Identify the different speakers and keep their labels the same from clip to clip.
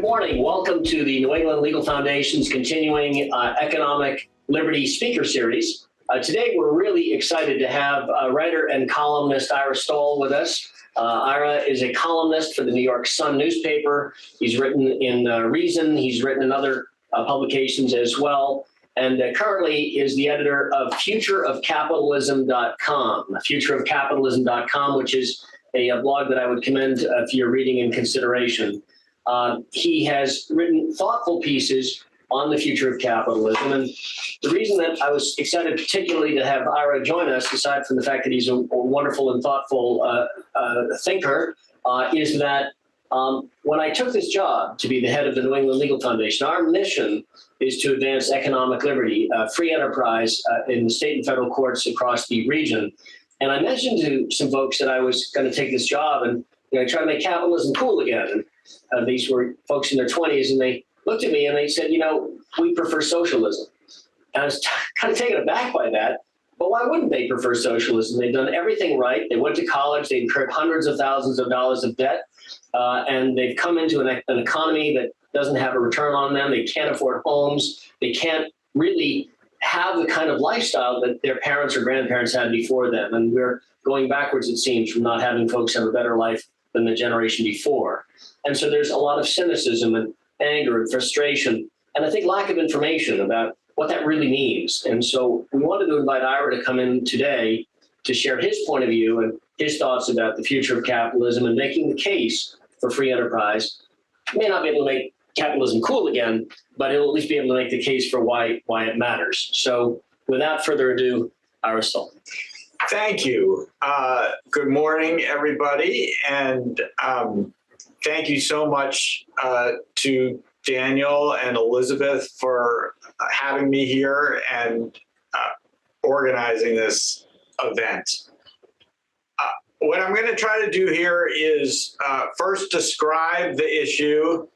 Speaker 1: Good morning. Welcome to the New England Legal Foundation's continuing Economic Liberty Speaker Series. Today, we're really excited to have writer and columnist Ira Stoll with us. Ira is a columnist for the New York Sun newspaper. He's written in Reason. He's written in other publications as well. And currently is the editor of futureofcapitalism.com, futureofcapitalism.com, which is a blog that I would commend for your reading and consideration. He has written thoughtful pieces on the future of capitalism. And the reason that I was excited particularly to have Ira join us, aside from the fact that he's a wonderful and thoughtful thinker, is that when I took this job to be the head of the New England Legal Foundation, our mission is to advance economic liberty, free enterprise in the state and federal courts across the region. And I mentioned to some folks that I was going to take this job and try to make capitalism cool again. And these were folks in their 20s, and they looked at me and they said, we prefer socialism. And I was kind of taken aback by that. But why wouldn't they prefer socialism? They've done everything right. They went to college. They incurred hundreds of thousands of dollars of debt. And they've come into an economy that doesn't have a return on them. They can't afford homes. They can't really have the kind of lifestyle that their parents or grandparents had before them. And we're going backwards, it seems, from not having folks have a better life than the generation before. And so there's a lot of cynicism and anger and frustration, and I think lack of information about what that really means. And so we wanted to invite Ira to come in today to share his point of view and his thoughts about the future of capitalism and making the case for free enterprise. He may not be able to make capitalism cool again, but he'll at least be able to make the case for why it matters. So without further ado, Ira Stoll.
Speaker 2: Thank you. Good morning, everybody. And thank you so much to Daniel and Elizabeth for having me here and organizing this event. What I'm going to try to do here is first describe the issue,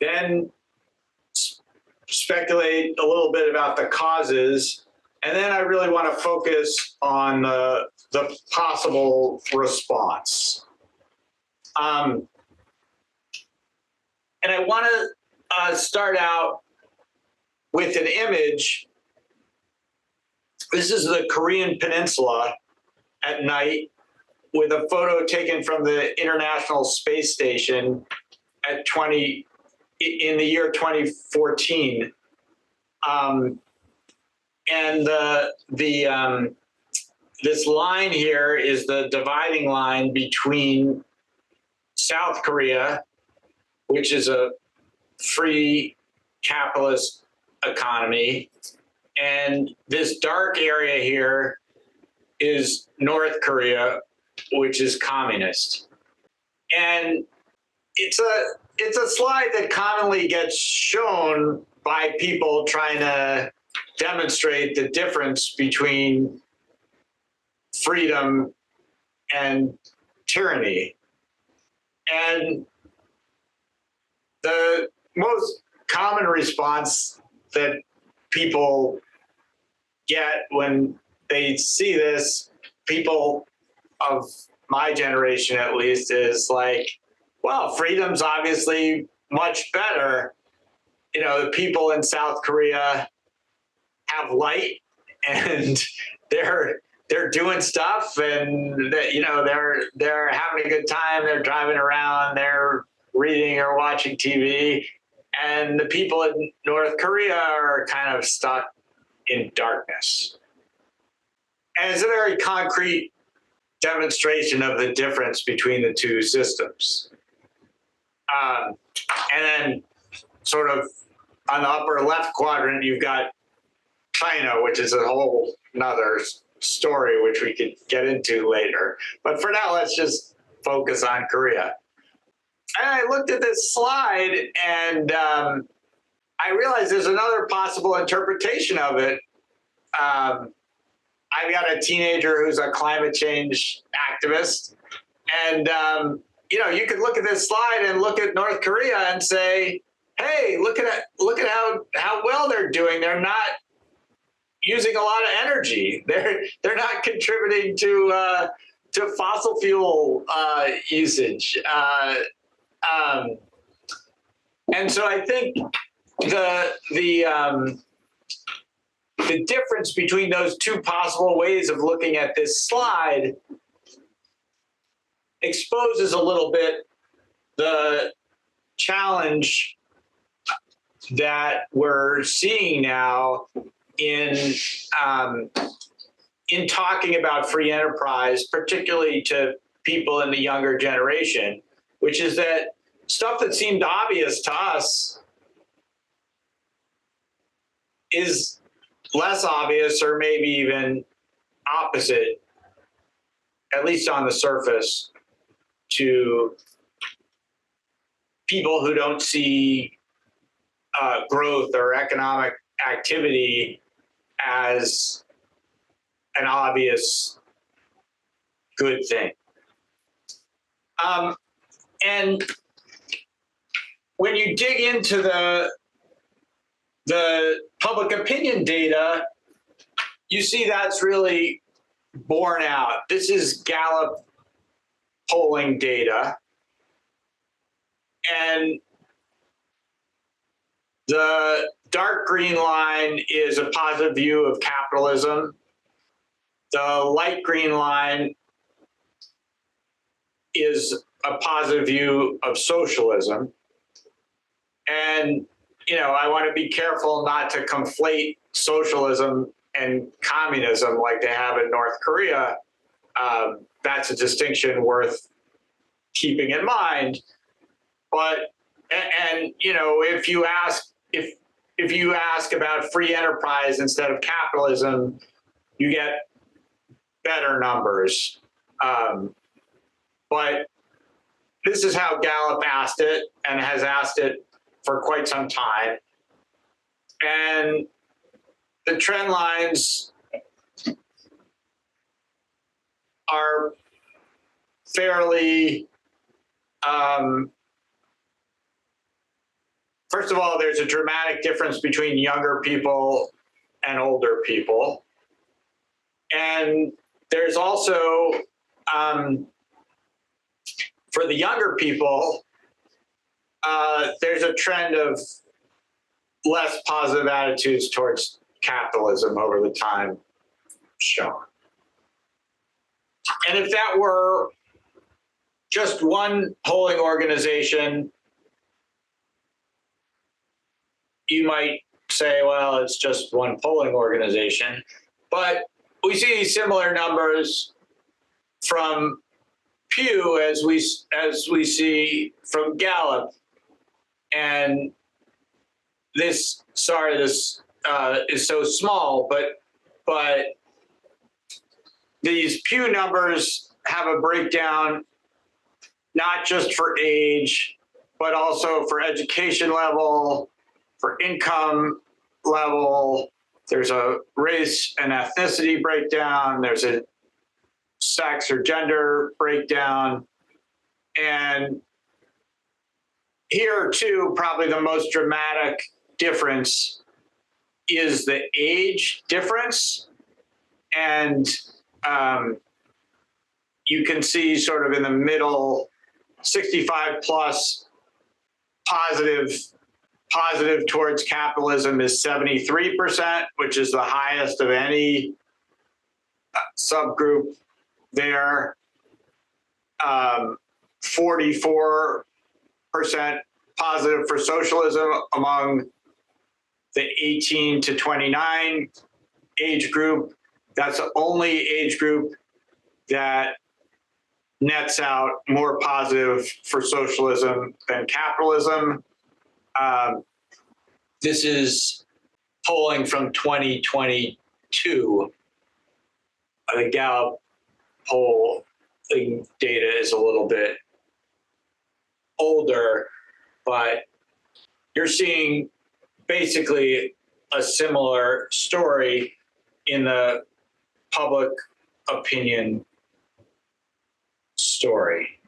Speaker 2: then speculate a little bit about the causes, and then I really want to focus on the possible response. And I want to start out with an image. This is the Korean Peninsula at night with a photo taken from the International Space Station in the year 2014. And this line here is the dividing line between South Korea, which is a free capitalist economy, and this dark area here is North Korea, which is communist. And it's a slide that commonly gets shown by people trying to demonstrate the difference between freedom and tyranny. And the most common response that people get when they see this, people of my generation at least, is like, well, freedom's obviously much better. The people in South Korea have light and they're doing stuff, and they're having a good time. They're driving around, they're reading or watching TV, and the people in North Korea are kind of stuck in darkness. And it's a very concrete demonstration of the difference between the two systems. And then sort of on the upper left quadrant, you've got China, which is a whole nother story, which we could get into later. But for now, let's just focus on Korea. And I looked at this slide and I realized there's another possible interpretation of it. I've got a teenager who's a climate change activist. And, you could look at this slide and look at North Korea and say, hey, look at how well they're doing. They're not using a lot of energy. They're not contributing to fossil fuel usage. And so I think the difference between those two possible ways of looking at this slide exposes a little bit the challenge that we're seeing now in talking about free enterprise, particularly to people in the younger generation, which is that stuff that seemed obvious to us is less obvious, or maybe even opposite, at least on the surface, to people who don't see growth or economic activity as an obvious good thing. And when you dig into the public opinion data, you see that's really borne out. This is Gallup polling data. And the dark green line is a positive view of capitalism. The light green line is a positive view of socialism. And, you know, I want to be careful not to conflate socialism and communism like they have in North Korea. That's a distinction worth keeping in mind. But, and you know, if you ask about free enterprise instead of capitalism, you get better numbers. But this is how Gallup asked it, and has asked it for quite some time. And the trend lines are fairly, first of all, there's a dramatic difference between younger people and older people. And there's also, for the younger people, there's a trend of less positive attitudes towards capitalism over the time shown. And if that were just one polling organization, you might say, well, it's just one polling organization. But we see similar numbers from Pew as we see from Gallup. And this is so small, but these Pew numbers have a breakdown not just for age, but also for education level, for income level. There's a race and ethnicity breakdown. There's a sex or gender breakdown. And here too, probably the most dramatic difference is the age difference. And you can see sort of in the middle, 65 plus, positive towards capitalism is 73%, which is the highest of any subgroup there. 44% positive for socialism among the 18 to 29 age group. That's the only age group that nets out more positive for socialism than capitalism. This is polling from 2022. The Gallup polling data is a little bit older, but you're seeing basically a similar story in the public opinion story.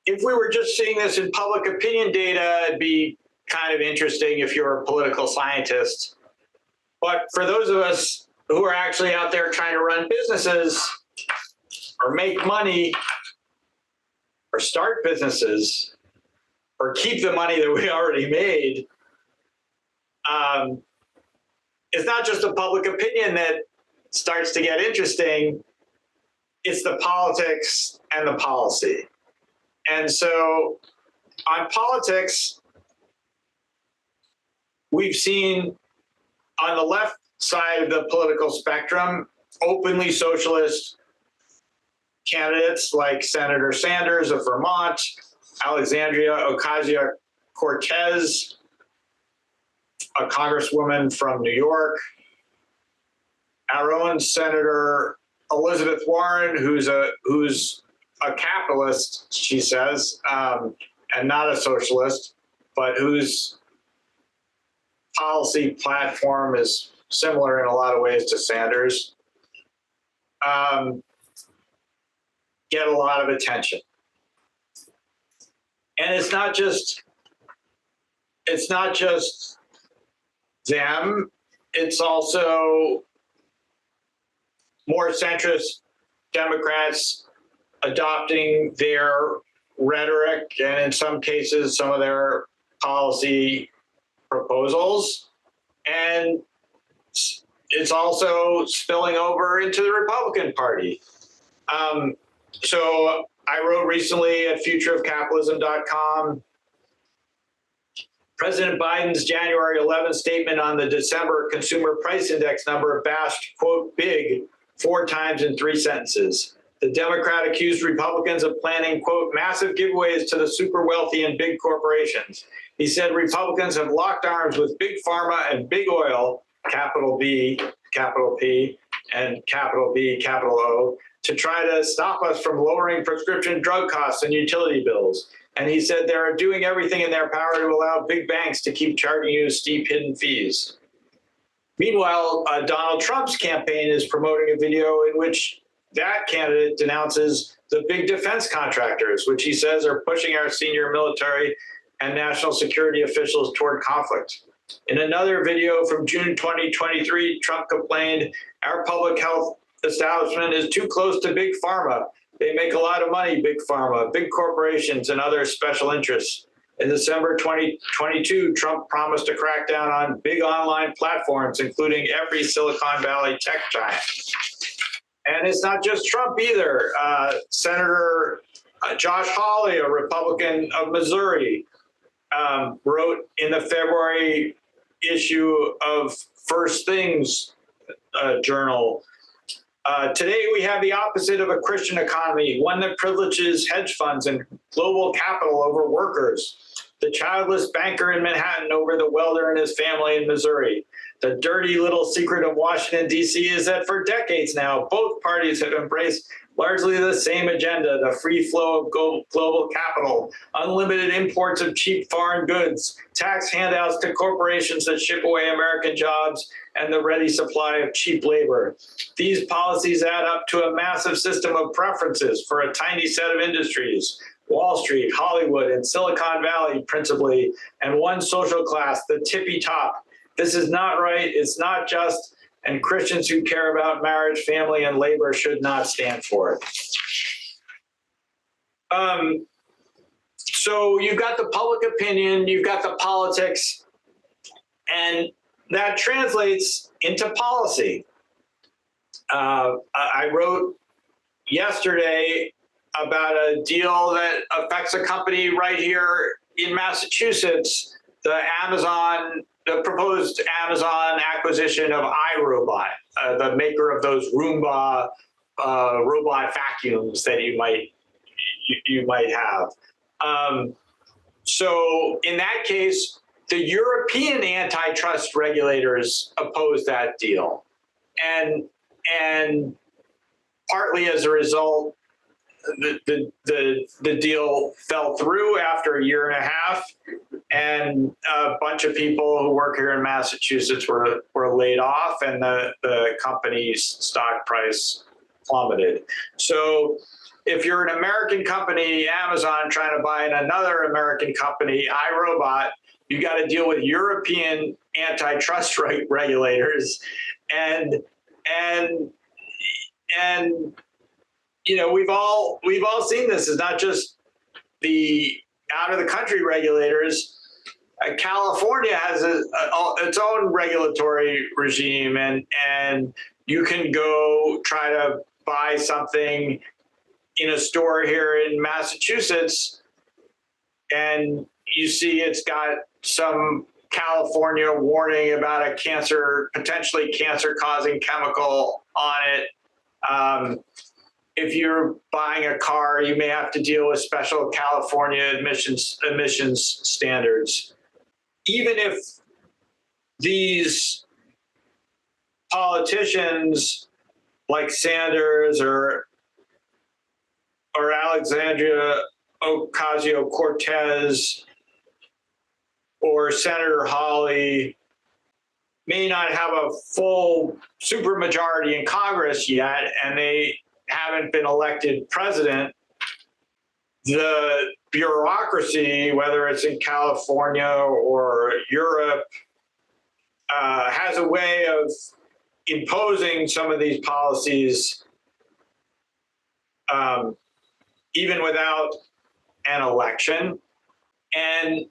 Speaker 2: If we were just seeing this in public opinion data, it'd be kind of interesting if you're a political scientist. But for those of us who are actually out there trying to run businesses or make money or start businesses, or keep the money that we already made, it's not just the public opinion that starts to get interesting, it's the politics and the policy. And so on politics, we've seen on the left side of the political spectrum, openly socialist candidates like Senator Sanders of Vermont, Alexandria Ocasio-Cortez, a congresswoman from New York, our own Senator Elizabeth Warren, who's a capitalist, she says, and not a socialist, but whose policy platform is similar in a lot of ways to Sanders, get a lot of attention. And it's not just them, it's also more centrist Democrats adopting their rhetoric and in some cases some of their policy proposals. And it's also spilling over into the Republican Party. So I wrote recently at futureofcapitalism.com, President Biden's January 11th statement on the December Consumer Price Index number bashed, quote, big 4 times in 3 sentences. The Democrat accused Republicans of planning, quote, massive giveaways to the super wealthy and big corporations. He said Republicans have locked arms with big pharma and big oil, capital B, capital P, and capital B, capital O, to try to stop us from lowering prescription drug costs and utility bills. And he said they're doing everything in their power to allow big banks to keep charging you steep hidden fees. Meanwhile, Donald Trump's campaign is promoting a video in which that candidate denounces the big defense contractors, which he says are pushing our senior military and national security officials toward conflict. In another video from June 2023, Trump complained our public health establishment is too close to big pharma. They make a lot of money, big pharma, big corporations, and other special interests. In December 2022, Trump promised to crack down on big online platforms, including every Silicon Valley tech giant. And it's not just Trump either. Senator Josh Hawley, a Republican of Missouri, wrote in the February issue of First Things journal, today we have the opposite of a Christian economy, one that privileges hedge funds and global capital over workers. The childless banker in Manhattan over the welder and his family in Missouri. The dirty little secret of Washington, D.C. is that for decades now, both parties have embraced largely the same agenda, the free flow of global capital, unlimited imports of cheap foreign goods, tax handouts to corporations that ship away American jobs, and the ready supply of cheap labor. These policies add up to a massive system of preferences for a tiny set of industries, Wall Street, Hollywood, and Silicon Valley principally, and one social class, the tippy top. This is not right, it's not just, and Christians who care about marriage, family, and labor should not stand for it. So you've got the public opinion, you've got the politics, and that translates into policy. I wrote yesterday about a deal that affects a company right here in Massachusetts, the proposed Amazon acquisition of iRobot, the maker of those Roomba robot vacuums that you might have. So in that case, the European antitrust regulators opposed that deal, and partly as a result, the deal fell through after a year and a half, and a bunch of people who work here in Massachusetts were laid off, and the company's stock price plummeted. So if you're an American company, Amazon, trying to buy another American company, iRobot, you got to deal with European antitrust regulators, and you know, we've all seen this. It's not just the out of the country regulators, California has its own regulatory regime, and you can go try to buy something in a store here in Massachusetts, and you see it's got some California warning about a potentially cancer-causing chemical on it. If you're buying a car, you may have to deal with special California emissions standards. Even if these politicians like Sanders or Alexandria Ocasio-Cortez or Senator Hawley may not have a full supermajority in Congress yet, and they haven't been elected president, the bureaucracy, whether it's in California or Europe, has a way of imposing some of these policies even without an election. And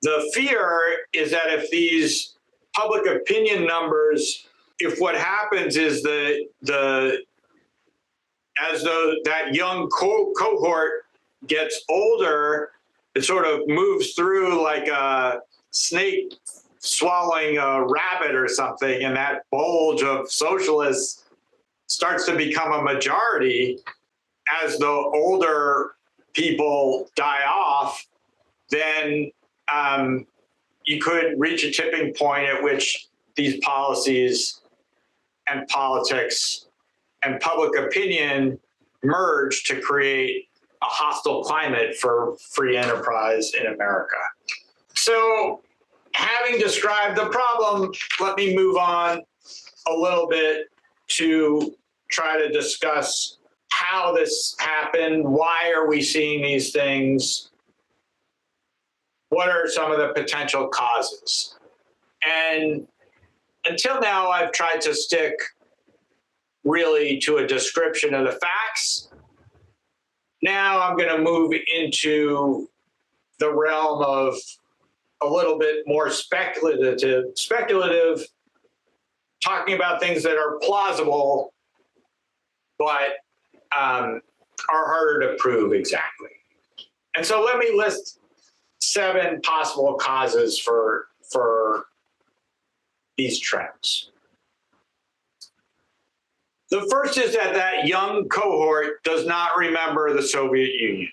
Speaker 2: the fear is that if these public opinion numbers, if what happens is that young cohort gets older, it sort of moves through like a snake swallowing a rabbit or something, and that bulge of socialists starts to become a majority as the older people die off, then you could reach a tipping point at which these policies and politics and public opinion merge to create a hostile climate for free enterprise in America. So, having described the problem, let me move on a little bit to try to discuss how this happened. Why are we seeing these things? What are some of the potential causes? And until now, I've tried to stick really to a description of the facts. Now I'm going to move into the realm of a little bit more speculative, talking about things that are plausible, but are harder to prove exactly. And so let me list 7 possible causes for these trends. The first is that young cohort does not remember the Soviet Union.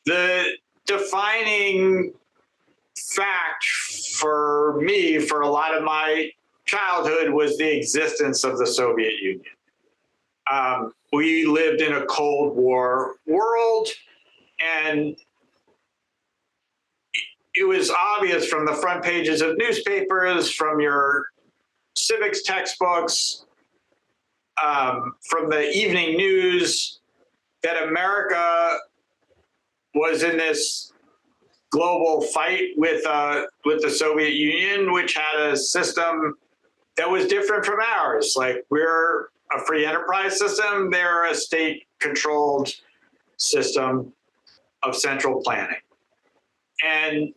Speaker 2: The defining fact for me, for a lot of my childhood, was the existence of the Soviet Union. We lived in a Cold War world, and it was obvious from the front pages of newspapers, from your civics textbooks, from the evening news, that America was in this global fight with the Soviet Union, which had a system that was different from ours. Like, we're a free enterprise system, they're a state-controlled system of central planning. And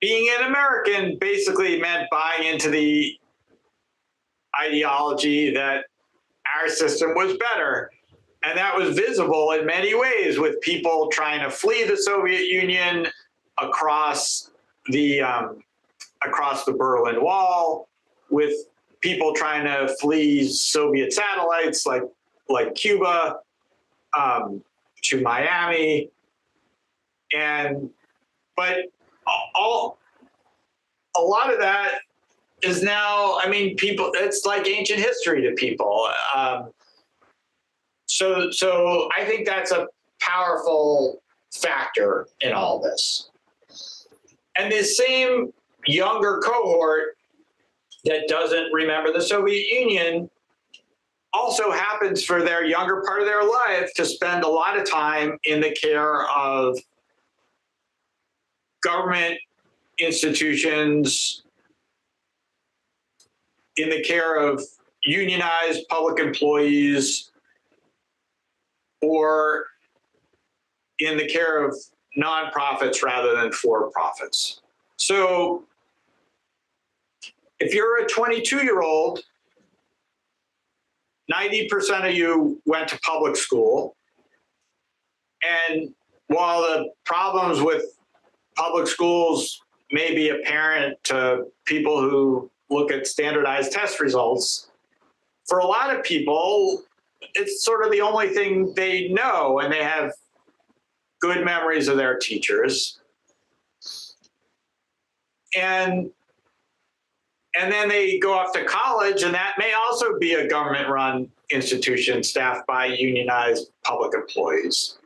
Speaker 2: being an American basically meant buying into the ideology that our system was better. And that was visible in many ways, with people trying to flee the Soviet Union across the Berlin Wall, with people trying to flee Soviet satellites like Cuba to Miami. But a lot of that is now, I mean, people, it's like ancient history to people. So I think that's a powerful factor in all this. And this same younger cohort that doesn't remember the Soviet Union also happens, for their younger part of their life, to spend a lot of time in the care of government institutions, in the care of unionized public employees, or in the care of nonprofits rather than for-profits. So if you're a 22-year-old, 90% of you went to public school. And while the problems with public schools may be apparent to people who look at standardized test results, for a lot of people, it's sort of the only thing they know, and they have good memories of their teachers. And then they go off to college, and that may also be a government-run institution staffed by unionized public employees.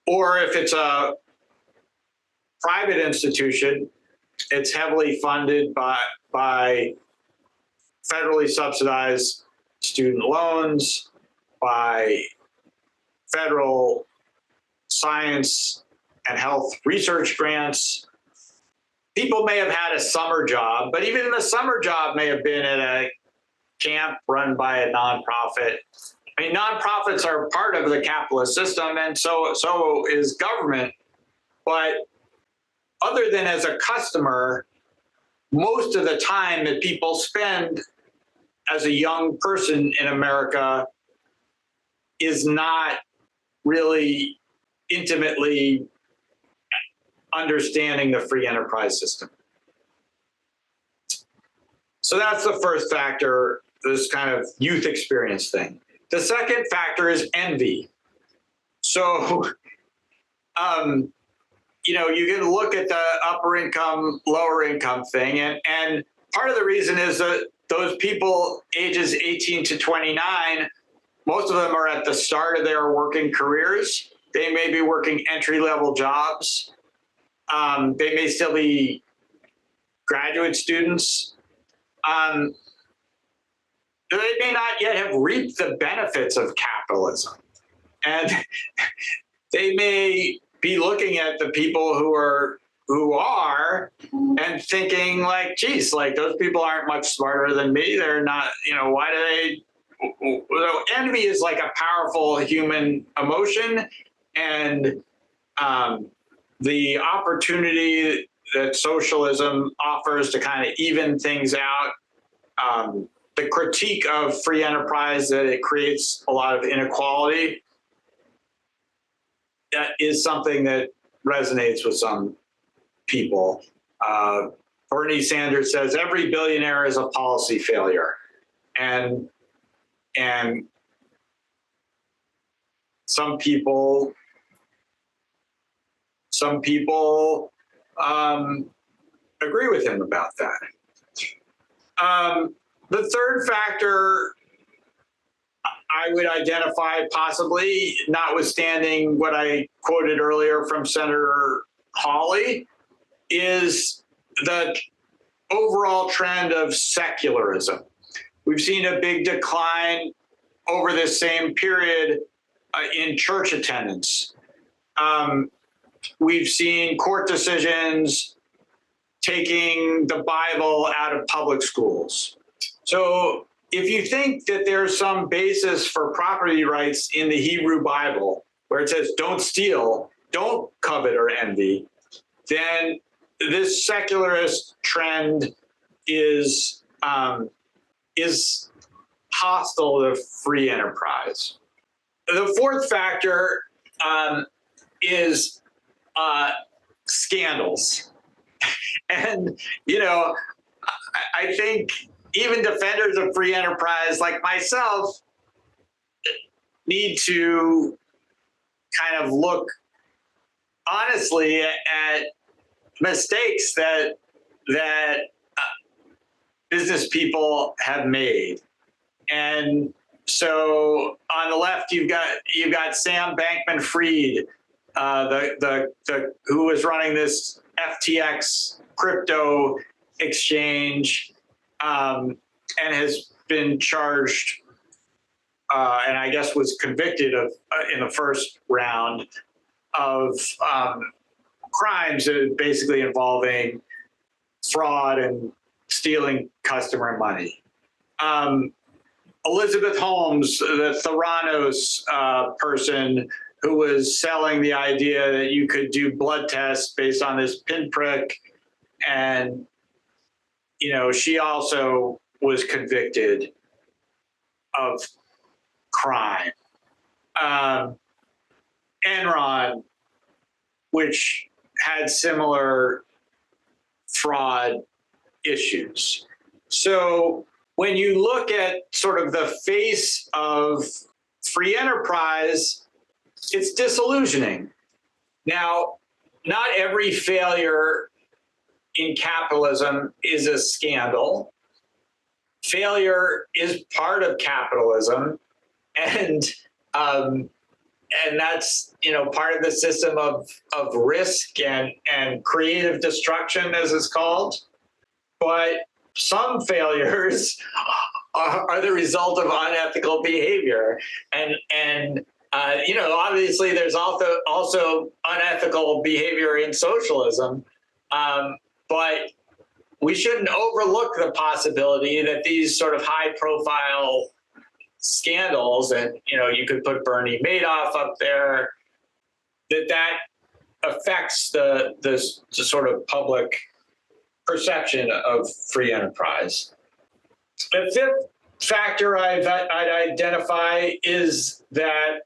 Speaker 2: Or if it's a private institution, it's heavily funded by federally subsidized student loans, by federal science and health research grants. People may have had a summer job, but even the summer job may have been at a camp run by a nonprofit. I mean, nonprofits are part of the capitalist system, and so is government. But other than as a customer, most of the time that people spend as a young person in America is not really intimately understanding the free enterprise system. So that's the first factor, this kind of youth experience thing. The second factor is envy. So, you can look at the upper income, lower income thing, and part of the reason is that those people ages 18 to 29, most of them are at the start of their working careers. They may be working entry-level jobs. They may still be graduate students. They may not yet have reaped the benefits of capitalism. And they may be looking at the people who are and thinking like, geez, like those people aren't much smarter than me. They're not, why do they? Envy is like a powerful human emotion, and the opportunity that socialism offers to kind of even things out, the critique of free enterprise that it creates a lot of inequality, that is something that resonates with some people. Bernie Sanders says every billionaire is a policy failure, and some people agree with him about that. The third factor I would identify, possibly, notwithstanding what I quoted earlier from Senator Hawley, is the overall trend of secularism. We've seen a big decline over this same period in church attendance. We've seen court decisions taking the Bible out of public schools. So if you think that there's some basis for property rights in the Hebrew Bible, where it says don't steal, don't covet or envy, then this secularist trend is hostile to free enterprise. The fourth factor is scandals. And, I think even defenders of free enterprise like myself need to kind of look honestly at mistakes that business people have made. And so on the left, you've got Sam Bankman-Fried, who was running this FTX crypto exchange, and has been charged, and I guess was convicted of in the first round of crimes basically involving fraud and stealing customer money. Elizabeth Holmes, the Theranos person who was selling the idea that you could do blood tests based on this pinprick. And, you know, she also was convicted of crime. Enron, which had similar fraud issues. So when you look at sort of the face of free enterprise, it's disillusioning. Now, not every failure in capitalism is a scandal. Failure is part of capitalism, and that's, you know, part of the system of risk and creative destruction, as it's called. But some failures are the result of unethical behavior, and you know, obviously there's also unethical behavior in socialism, but we shouldn't overlook the possibility that these sort of high-profile scandals, and, you know, you could put Bernie Madoff up there, that affects the sort of public perception of free enterprise. The fifth factor I'd identify is that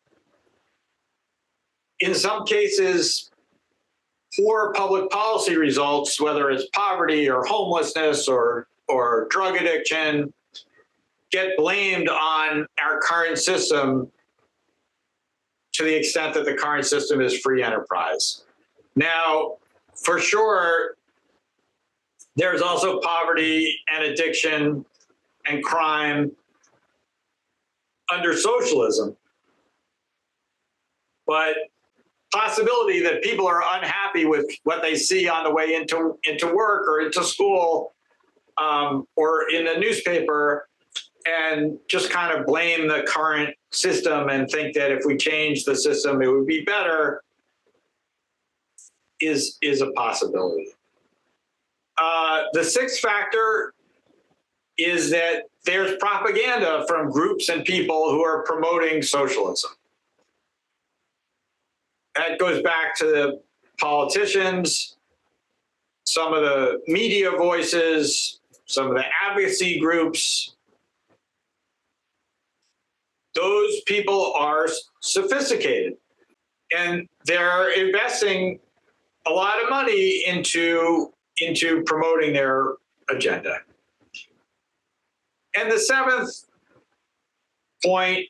Speaker 2: in some cases, poor public policy results, whether it's poverty or homelessness or drug addiction, get blamed on our current system to the extent that the current system is free enterprise. Now, for sure, there's also poverty and addiction and crime under socialism. But possibility that people are unhappy with what they see on the way into work or into school, or in the newspaper, and just kind of blame the current system and think that if we change the system, it would be better, is a possibility. The sixth factor is that there's propaganda from groups and people who are promoting socialism. That goes back to the politicians, some of the media voices, some of the advocacy groups. Those people are sophisticated, and they're investing a lot of money into promoting their agenda. And the seventh point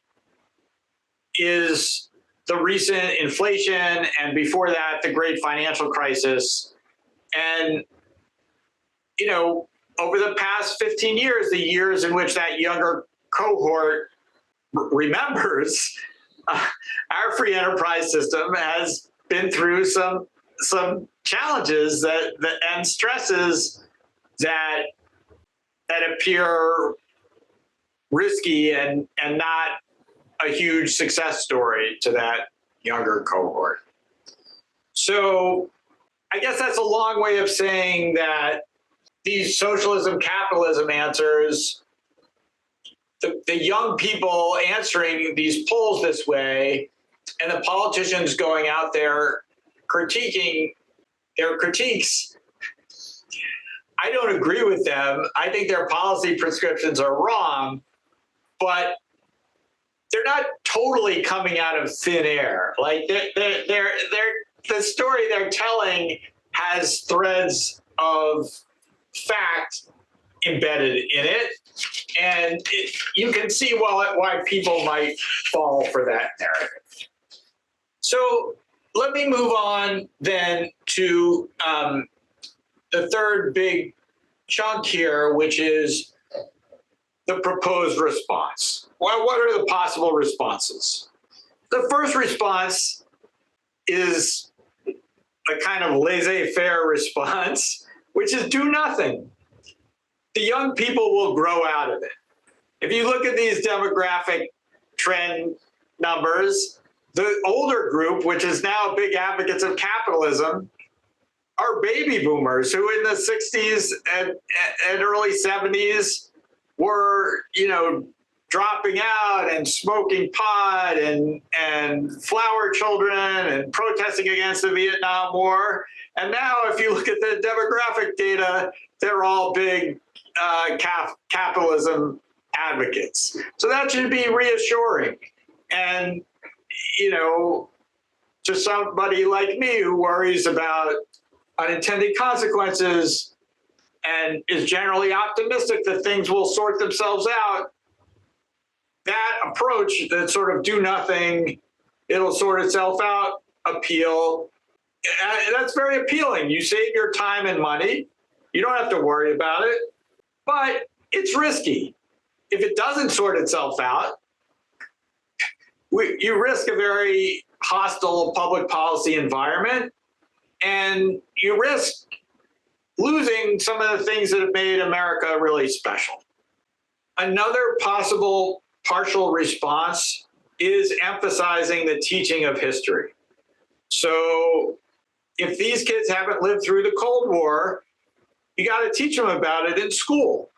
Speaker 2: is the recent inflation, and before that, the great financial crisis. And, you know, over the past 15 years, the years in which that younger cohort remembers, our free enterprise system has been through some challenges and stresses that appear risky and not a huge success story to that younger cohort. So I guess that's a long way of saying that these socialism, capitalism answers, the young people answering these polls this way, and the politicians going out there critiquing their critiques, I don't agree with them. I think their policy prescriptions are wrong, but they're not totally coming out of thin air. Like the story they're telling has threads of fact embedded in it, and you can see why people might fall for that narrative. So let me move on then to the third big chunk here, which is the proposed response. Well, what are the possible responses? The first response is a kind of laissez-faire response, which is do nothing. The young people will grow out of it. If you look at these demographic trend numbers, the older group, which is now big advocates of capitalism, are baby boomers who in the 60s and early 70s were, you know, dropping out and smoking pot and flower children and protesting against the Vietnam War. And now if you look at the demographic data, they're all big capitalism advocates. So that should be reassuring. And, you know, to somebody like me who worries about unintended consequences and is generally optimistic that things will sort themselves out, that approach, that sort of do nothing, it'll sort itself out appeal, that's very appealing. You save your time and money. You don't have to worry about it, but it's risky. If it doesn't sort itself out, you risk a very hostile public policy environment, and you risk losing some of the things that have made America really special. Another possible partial response is emphasizing the teaching of history. So if these kids haven't lived through the Cold War, you got to teach them about it in school.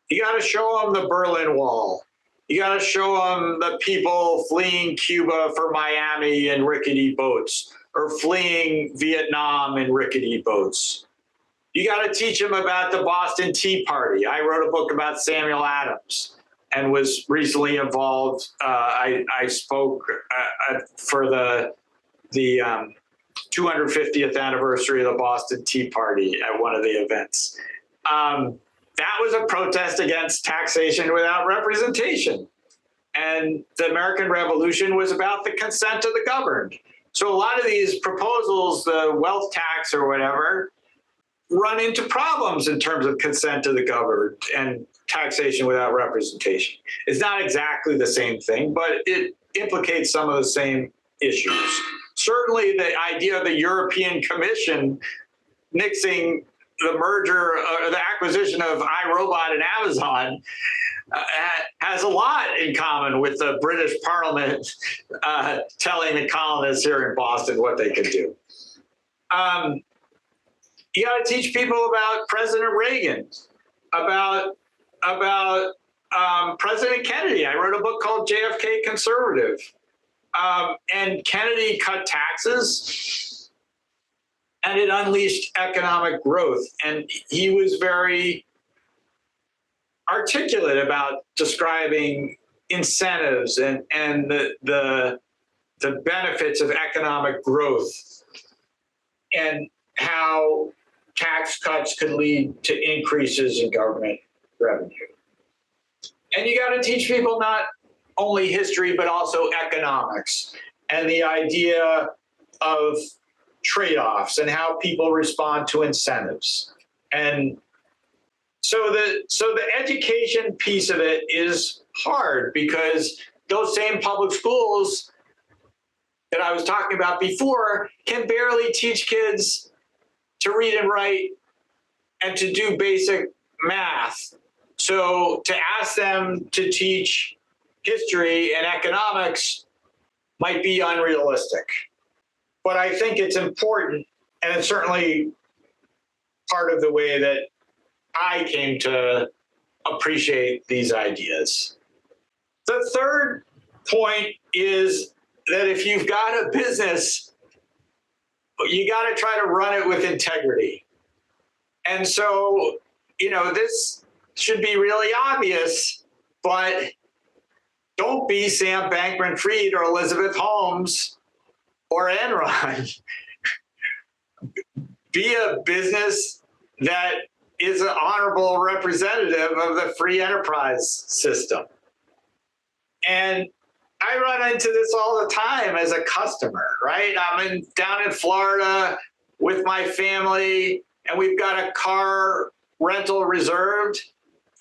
Speaker 2: You got to show them the Berlin Wall. You got to show them the people fleeing Cuba for Miami in rickety boats, or fleeing Vietnam in rickety boats. You got to teach them about the Boston Tea Party. I wrote a book about Samuel Adams and was recently involved. I spoke for the 250th anniversary of the Boston Tea Party at one of the events. That was a protest against taxation without representation. And the American Revolution was about the consent of the governed. So a lot of these proposals, the wealth tax or whatever, run into problems in terms of consent of the governed and taxation without representation. It's not exactly the same thing, but it implicates some of the same issues. Certainly the idea of the European Commission nixing the merger or the acquisition of iRobot and Amazon has a lot in common with the British Parliament telling the colonists here in Boston what they could do. You got to teach people about President Reagan, about President Kennedy. I wrote a book called JFK Conservative. And Kennedy cut taxes, and it unleashed economic growth. And he was very articulate about describing incentives and the benefits of economic growth and how tax cuts could lead to increases in government revenue. And you got to teach people not only history, but also economics and the idea of trade-offs and how people respond to incentives. And so the education piece of it is hard, because those same public schools that I was talking about before can barely teach kids to read and write and to do basic math. So to ask them to teach history and economics might be unrealistic. But I think it's important, and it's certainly part of the way that I came to appreciate these ideas. The third point is that if you've got a business, you got to try to run it with integrity. And so, you know, this should be really obvious, but don't be Sam Bankman-Fried or Elizabeth Holmes or Enron. Be a business that is an honorable representative of the free enterprise system. And I run into this all the time as a customer, right? I'm down in Florida with my family, and we've got a car rental reserved,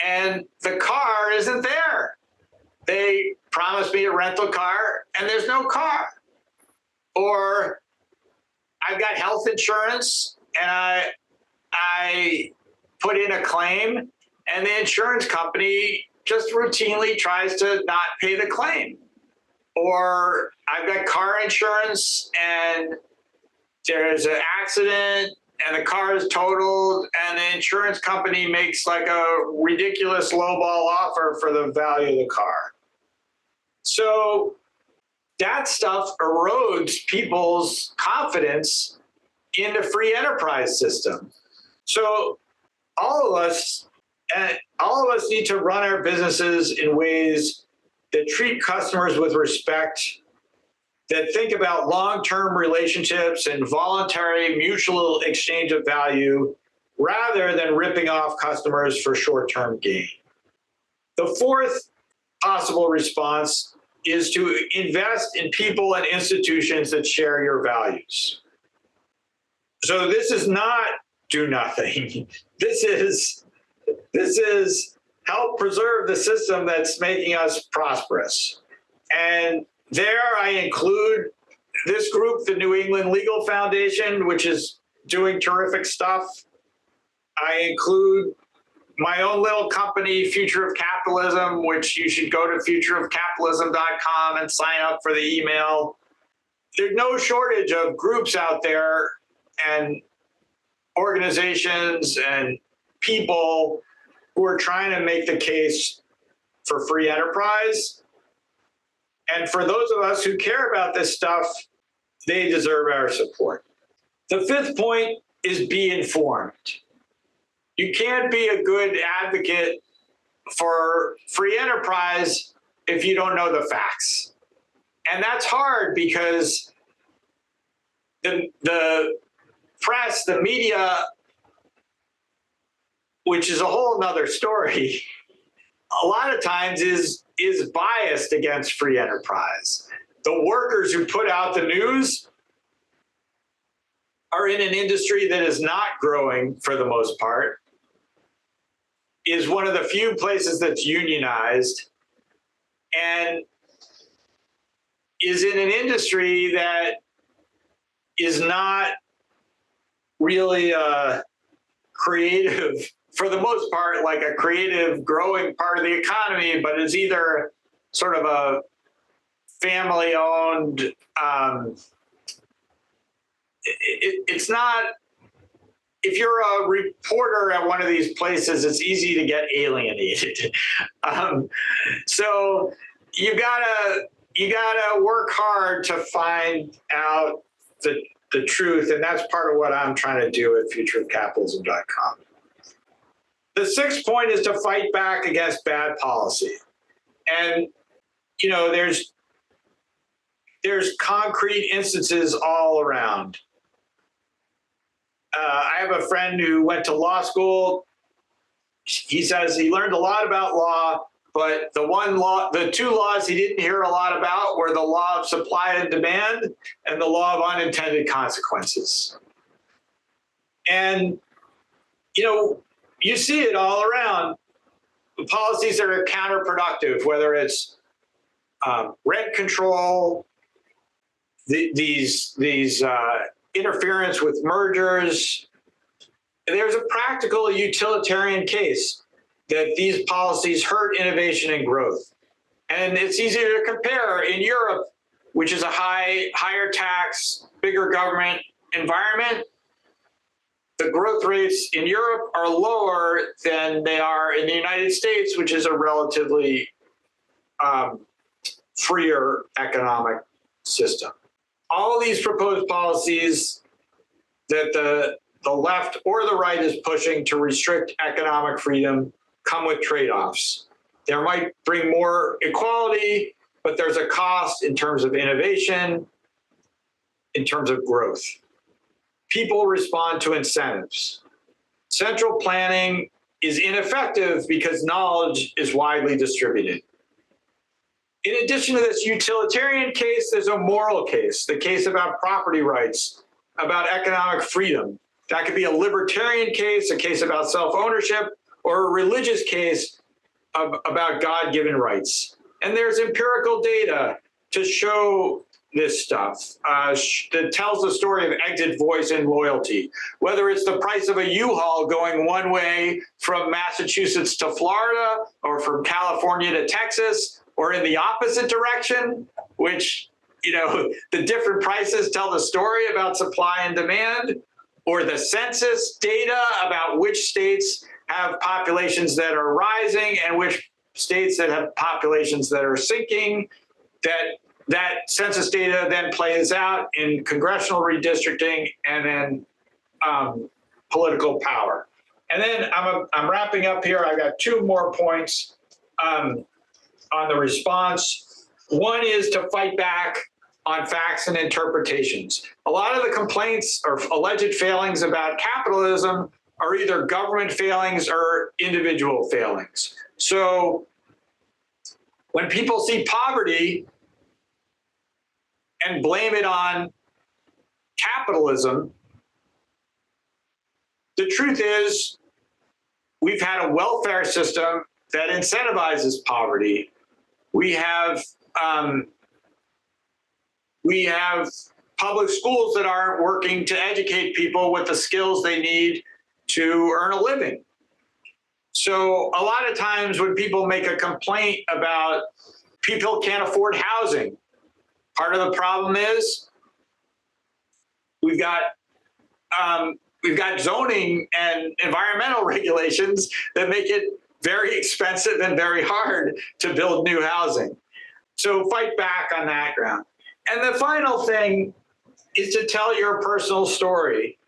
Speaker 2: and the car isn't there. They promised me a rental car, and there's no car. Or I've got health insurance, and I put in a claim, and the insurance company just routinely tries to not pay the claim. Or I've got car insurance, and there's an accident, and the car is totaled, and the insurance company makes like a ridiculous lowball offer for the value of the car. So that stuff erodes people's confidence in the free enterprise system. So all of us need to run our businesses in ways that treat customers with respect, that think about long-term relationships and voluntary mutual exchange of value rather than ripping off customers for short-term gain. The fourth possible response is to invest in people and institutions that share your values. So this is not do nothing. This is help preserve the system that's making us prosperous. And there I include this group, the New England Legal Foundation, which is doing terrific stuff. I include my own little company, Future of Capitalism, which you should go to futureofcapitalism.com and sign up for the email. There's no shortage of groups out there and organizations and people who are trying to make the case for free enterprise. And for those of us who care about this stuff, they deserve our support. The fifth point is be informed. You can't be a good advocate for free enterprise if you don't know the facts. And that's hard because the press, the media, which is a whole nother story, a lot of times is biased against free enterprise. The workers who put out the news are in an industry that is not growing for the most part, is one of the few places that's unionized, and is in an industry that is not really creative, for the most part, like a creative growing part of the economy, but is either sort of a family-owned, it's not, if you're a reporter at one of these places, it's easy to get alienated. So you gotta work hard to find out the truth, and that's part of what I'm trying to do at futureofcapitalism.com. The sixth point is to fight back against bad policy. And, you know, there's concrete instances all around. I have a friend who went to law school. He says he learned a lot about law, but the two laws he didn't hear a lot about were the law of supply and demand and the law of unintended consequences. And, you know, you see it all around. The policies that are counterproductive, whether it's rent control, these interference with mergers. There's a practical utilitarian case that these policies hurt innovation and growth. And it's easier to compare in Europe, which is a higher tax, bigger government environment. The growth rates in Europe are lower than they are in the United States, which is a relatively freer economic system. All these proposed policies that the left or the right is pushing to restrict economic freedom come with trade-offs. There might bring more equality, but there's a cost in terms of innovation, in terms of growth. People respond to incentives. Central planning is ineffective because knowledge is widely distributed. In addition to this utilitarian case, there's a moral case, the case about property rights, about economic freedom. That could be a libertarian case, a case about self-ownership, or a religious case about God-given rights. And there's empirical data to show this stuff that tells the story of exit voice and loyalty, whether it's the price of a U-Haul going one way from Massachusetts to Florida or from California to Texas, or in the opposite direction, which, you know, the different prices tell the story about supply and demand, or the census data about which states have populations that are rising and which states that have populations that are sinking, that census data then plays out in congressional redistricting and then political power. And then I'm wrapping up here. I got two more points on the response. One is to fight back on facts and interpretations. A lot of the complaints or alleged failings about capitalism are either government failings or individual failings. So when people see poverty and blame it on capitalism, the truth is we've had a welfare system that incentivizes poverty. We have public schools that aren't working to educate people with the skills they need to earn a living. So a lot of times when people make a complaint about people can't afford housing, part of the problem is we've got zoning and environmental regulations that make it very expensive and very hard to build new housing. So fight back on that ground. And the final thing is to tell your personal story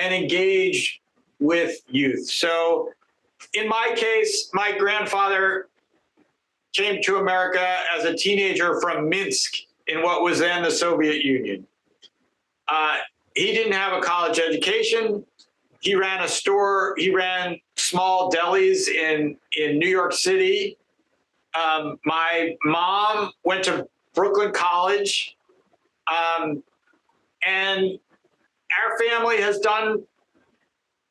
Speaker 2: and engage with youth. So in my case, my grandfather came to America as a teenager from Minsk in what was then the Soviet Union. He didn't have a college education. He ran a store. He ran small delis in New York City. My mom went to Brooklyn College. And our family has done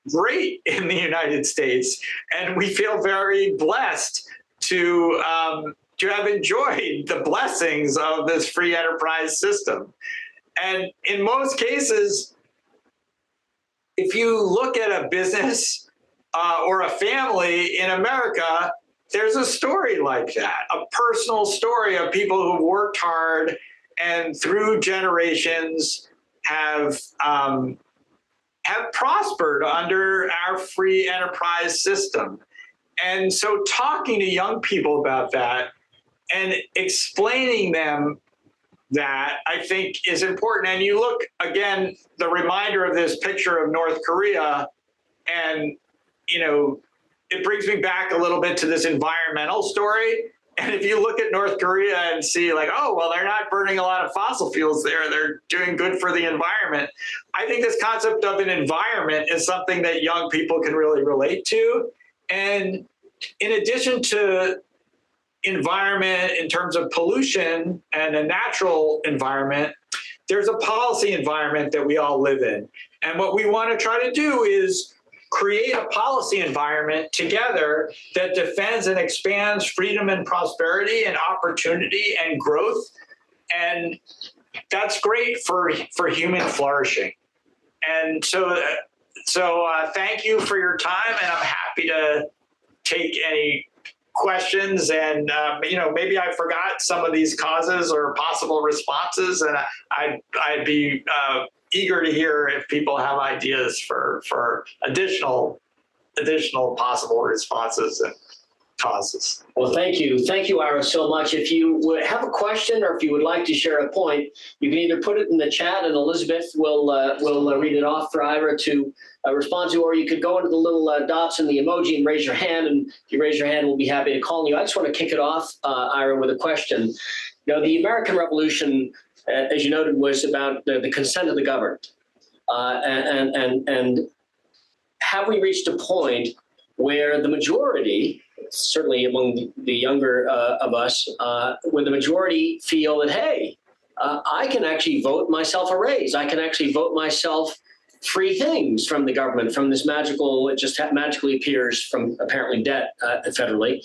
Speaker 2: great in the United States. And we feel very blessed to have enjoyed the blessings of this free enterprise system. And in most cases, if you look at a business or a family in America, there's a story like that, a personal story of people who've worked hard and through generations have prospered under our free enterprise system. And so talking to young people about that and explaining them that, I think, is important. And you look, again, the reminder of this picture of North Korea, and, you know, it brings me back a little bit to this environmental story. And if you look at North Korea and see like, oh, well, they're not burning a lot of fossil fuels there, they're doing good for the environment. I think this concept of an environment is something that young people can really relate to. And in addition to environment in terms of pollution and a natural environment, there's a policy environment that we all live in. And what we want to try to do is create a policy environment together that defends and expands freedom and prosperity and opportunity and growth. And that's great for human flourishing. And so thank you for your time, and I'm happy to take any questions. And maybe I forgot some of these causes or possible responses, and I'd be eager to hear if people have ideas for additional possible responses and causes.
Speaker 1: Well, thank you, Ira, so much. If you would have a question or if you would like to share a point, you can either put it in the chat and Elizabeth will read it off for Ira to respond to, or you could go into the little dots in the emoji and raise your hand. And if you raise your hand, we'll be happy to call you. I just want to kick it off, Ira, with a question. You know, the American Revolution, as you noted, was about the consent of the governed. And have we reached a point where the majority, certainly among the younger of us, where the majority feel that, hey, I can actually vote myself a raise. I can actually vote myself free things from the government, from this magical, it just magically appears from apparently debt federally.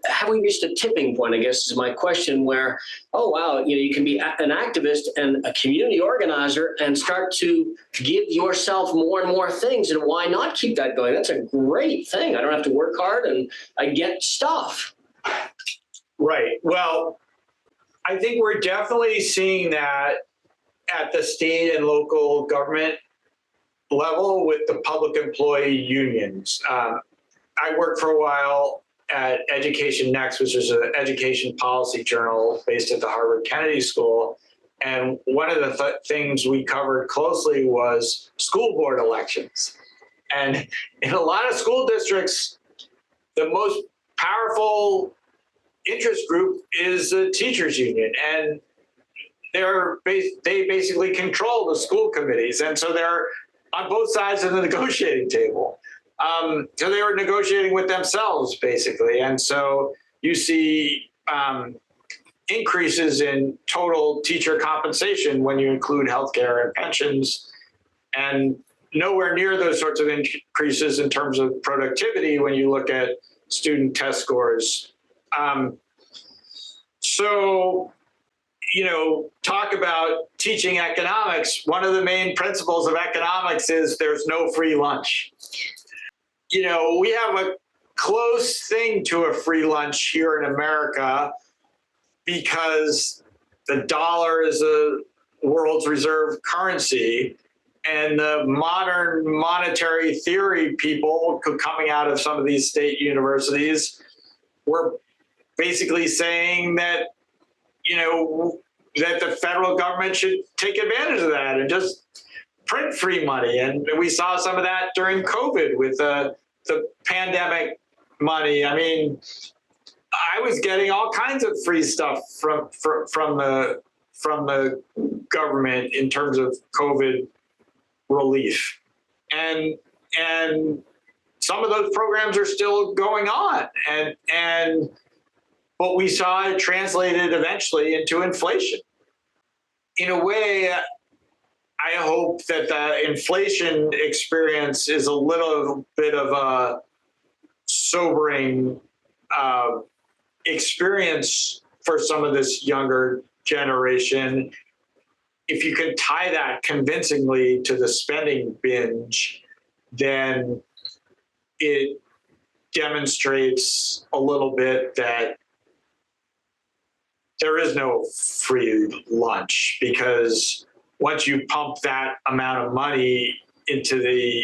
Speaker 1: Have we reached a tipping point, I guess is my question, where, oh, wow, you can be an activist and a community organizer and start to give yourself more and more things. And why not keep that going? That's a great thing. I don't have to work hard and I get stuff.
Speaker 2: Right. Well, I think we're definitely seeing that at the state and local government level with the public employee unions. I worked for a while at Education Next, which is an education policy journal based at the Harvard Kennedy School. And one of the things we covered closely was school board elections. And in a lot of school districts, the most powerful interest group is the teachers union. And they basically control the school committees. And so they're on both sides of the negotiating table. So they were negotiating with themselves, basically. And so you see increases in total teacher compensation when you include healthcare and pensions, and nowhere near those sorts of increases in terms of productivity when you look at student test scores. So, talk about teaching economics. One of the main principles of economics is there's no free lunch. We have a close thing to a free lunch here in America because the dollar is the world's reserve currency, and the modern monetary theory people coming out of some of these state universities were basically saying that, that the federal government should take advantage of that and just print free money. And we saw some of that during COVID with the pandemic money. I mean, I was getting all kinds of free stuff from the government in terms of COVID relief. And some of those programs are still going on. But we saw it translated eventually into inflation. In a way, I hope that the inflation experience is a little bit of a sobering experience for some of this younger generation. If you can tie that convincingly to the spending binge, then it demonstrates a little bit that there is no free lunch, because once you pump that amount of money into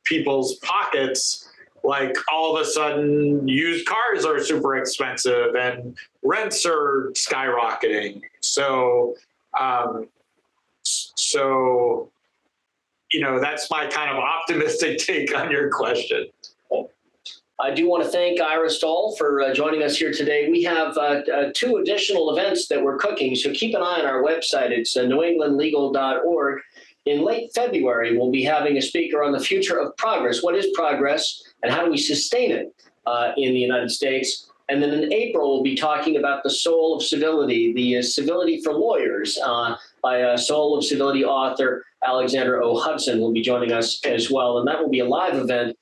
Speaker 2: people's pockets, like all of a sudden used cars are super expensive and rents are skyrocketing. So that's my kind of optimistic take on your question.
Speaker 1: I do want to thank Ira Stoll for joining us here today. We have 2 additional events that we're cooking, so keep an eye on our website. It's newenglandlegal.org. In late February, we'll be having a speaker on the future of progress. What is progress and how do we sustain it in the United States? And then in April, we'll be talking about the soul of civility, the civility for lawyers, by a Soul of Civility author, Alexander O. Hudson, will be joining us as well. And that will be a live event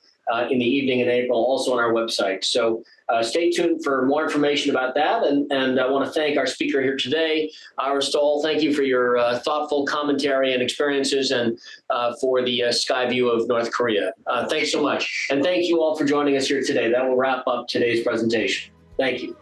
Speaker 1: in the evening in April, also on our website. So stay tuned for more information about that. And I want to thank our speaker here today, Ira Stoll. Thank you for your thoughtful commentary and experiences, and for the sky view of North Korea. Thanks so much. And thank you all for joining us here today. That will wrap up today's presentation. Thank you.